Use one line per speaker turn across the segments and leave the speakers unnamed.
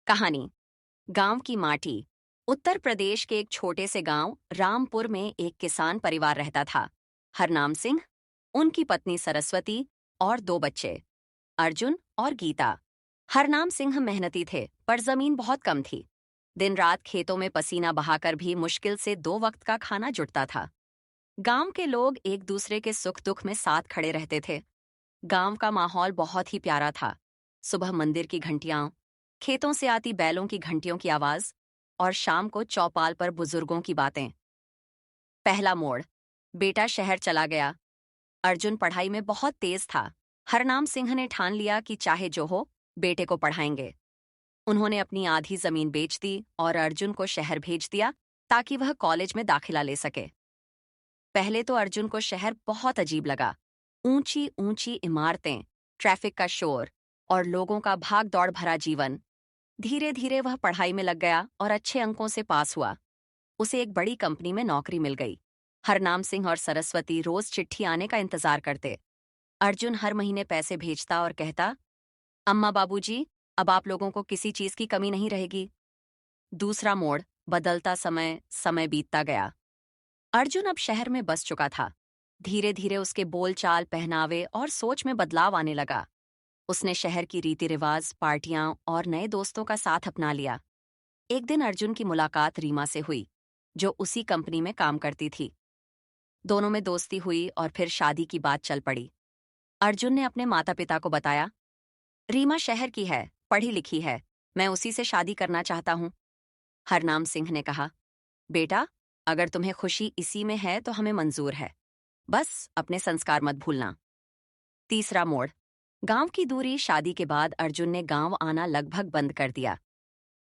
कहानी गांव की माटी। उत्तर प्रदेश के एक छोटे से गांव रामपुर में एक किसान परिवार रहता था। हरनाम सिंह, उनकी पत्नी सरस्वती और दो बच्चे, अर्जुन और गीता। हरनाम सिंह मेहनती थे, पर जमीन बहुत कम थी। दिन रात खेतों में पसीना बहाकर भी मुश्किल से 2 वक्त का खाना जुटता था। गांव के लोग एक दूसरे के सुख दुख में साथ खड़े रहते थे। गांव का माहौल बहुत ही प्यारा था। सुबह मंदिर की घंटियां, खेतों से आती बैलों की घंटियों की आवाज और शाम को चौपाल पर बुजुर्गों की बातें। पहला मोड़, बेटा शहर चला गया। अर्जुन पढ़ाई में बहुत तेज था। हरनाम सिंह ने ठान लिया कि चाहे जो हो, बेटे को पढ़ाएंगे। उन्होंने अपनी आधी जमीन बेच दी और अर्जुन को शहर भेज दिया ताकि वह कॉलेज में दाखिला ले सके। पहले तो अर्जुन को शहर बहुत अजीब लगा। ऊंची ऊंची इमारतें, ट्रैफिक का शोर और लोगों का भाग दौड़ भरा जीवन। धीरे धीरे वह पढ़ाई में लग गया और अच्छे अंकों से पास हुआ। उसे एक बड़ी कंपनी में नौकरी मिल गई। हरनाम सिंह और सरस्वती रोज चिट्ठी आने का इंतजार करते। अर्जुन हर महीने पैसे भेजता और कहता, अम्मा बाबूजी, अब आप लोगों को किसी चीज की कमी नहीं रहेगी। दूसरा मोड़, बदलता समय समय बीतता गया। अर्जुन अब शहर में बस चुका था। धीरे धीरे उसके बोलचाल, पहनावे और सोच में बदलाव आने लगा। उसने शहर की रीति रिवाज, पार्टियां और नए दोस्तों का साथ अपना लिया। एक दिन अर्जुन की मुलाकात रीमा से हुई, जो उसी कंपनी में काम करती थी। दोनों में दोस्ती हुई और फिर शादी की बात चल पड़ी। अर्जुन ने अपने माता पिता को बताया, रीमा शहर की है, पढ़ी लिखी है, मैं उसी से शादी करना चाहता हूं। हरनाम सिंह ने कहा, बेटा, अगर तुम्हें खुशी इसी में है तो हमें मंजूर है, बस अपने संस्कार मत भूलना। तीसरा मोड़, गांव की दूरी। शादी के बाद अर्जुन ने गांव आना लगभग बंद कर दिया।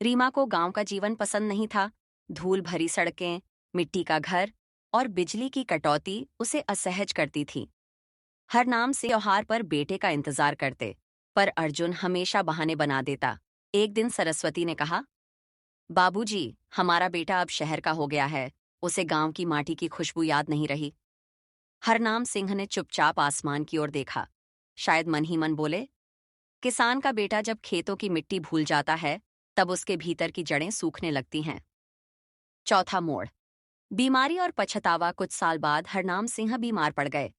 रीमा को गांव का जीवन पसंद नहीं था। धूल भरी सड़कें, मिट्टी का घर और बिजली की कटौती उसे असहज करती थी। हर नाम से त्योहार पर बेटे का इंतजार करते, पर अर्जुन हमेशा बहाने बना देता। एक दिन सरस्वती ने कहा, बाबूजी, हमारा बेटा अब शहर का हो गया है, उसे गांव की माटी की खुशबू याद नहीं रही। हरनाम सिंह ने चुपचाप आसमान की ओर देखा। शायद मन ही मन बोले, किसान का बेटा जब खेतों की मिट्टी भूल जाता है, तब उसके भीतर की जड़ें सूखने लगती हैं। चौथा मोड़, बीमारी और पछतावा। कुछ साल बाद हरनाम सिंह बीमार पड़ गए।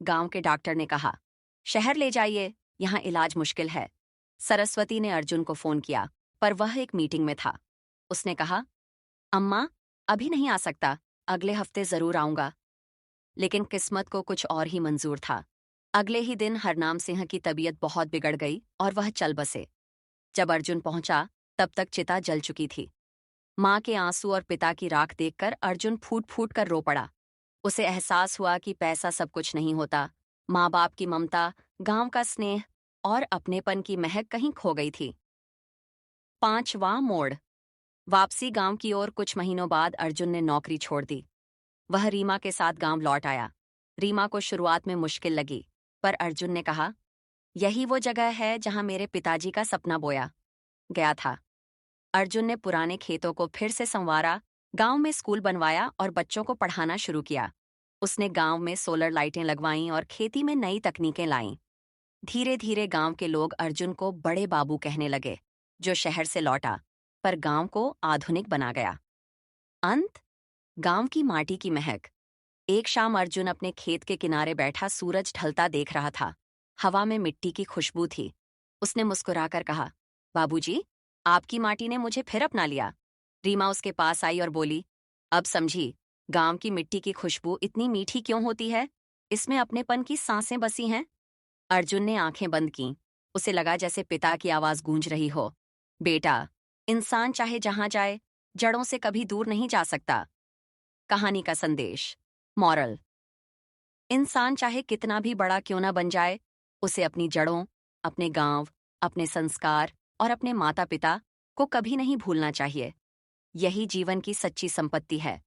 गांव के डॉक्टर ने कहा, शहर ले जाइए, यहाँ इलाज मुश्किल है। सरस्वती ने अर्जुन को फोन किया, पर वह एक मीटिंग में था। उसने कहा, अम्मा, अभी नहीं आ सकता, अगले हफ्ते जरूर आऊंगा। लेकिन किस्मत को कुछ और ही मंजूर था। अगले ही दिन हरनाम सिंह की तबीयत बहुत बिगड़ गई और वह चल बसे। जब अर्जुन पहुंचा, तब तक चिता जल चुकी थी। मां के आंसू और पिता की राख देखकर अर्जुन फूट फूट कर रो पड़ा। उसे एहसास हुआ कि पैसा सब कुछ नहीं होता। माँ बाप की ममता, गांव का स्नेह और अपनेपन की महक कहीं खो गई थी। पांचवां मोड़, वापसी। गांव की ओर। कुछ महीनों बाद अर्जुन ने नौकरी छोड़ दी। वह रीमा के साथ गांव लौट आया। रीमा को शुरुआत में मुश्किल लगी, पर अर्जुन ने कहा, यही वो जगह है जहां मेरे पिताजी का सपना बोया गया था। अर्जुन ने पुराने खेतों को फिर से संवारा, गांव में स्कूल बनवाया और बच्चों को पढ़ाना शुरू किया। उसने गांव में सोलर लाइटें लगवाईं और खेती में नई तकनीकें लाईं। धीरे धीरे गांव के लोग अर्जुन को बड़े बाबू कहने लगे, जो शहर से लौटा, पर गांव को आधुनिक बना गया। अंत, गांव की माटी की महक। एक शाम अर्जुन अपने खेत के किनारे बैठा सूरज ढलता देख रहा था। हवा में मिट्टी की खुशबू थी। उसने मुस्कुराकर कहा, बाबूजी, आपकी माटी ने मुझे फिर अपना लिया। रीमा उसके पास आई और बोली, अब समझी, गांव की मिट्टी की खुशबू इतनी मीठी क्यों होती है? इसमें अपनेपन की सांसें बसी हैं। अर्जुन ने आंखें बंद कीं। उसे लगा जैसे पिता की आवाज गूंज रही हो, बेटा, इंसान चाहे जहां जाए, जड़ों से कभी दूर नहीं जा सकता। कहानी का संदेश, मॉरल, इंसान चाहे कितना भी बड़ा क्यों ना बन जाए, उसे अपनी जड़ों, अपने गांव, अपने संस्कार और अपने माता पिता को कभी नहीं भूलना चाहिए। यही जीवन की सच्ची संपत्ति है।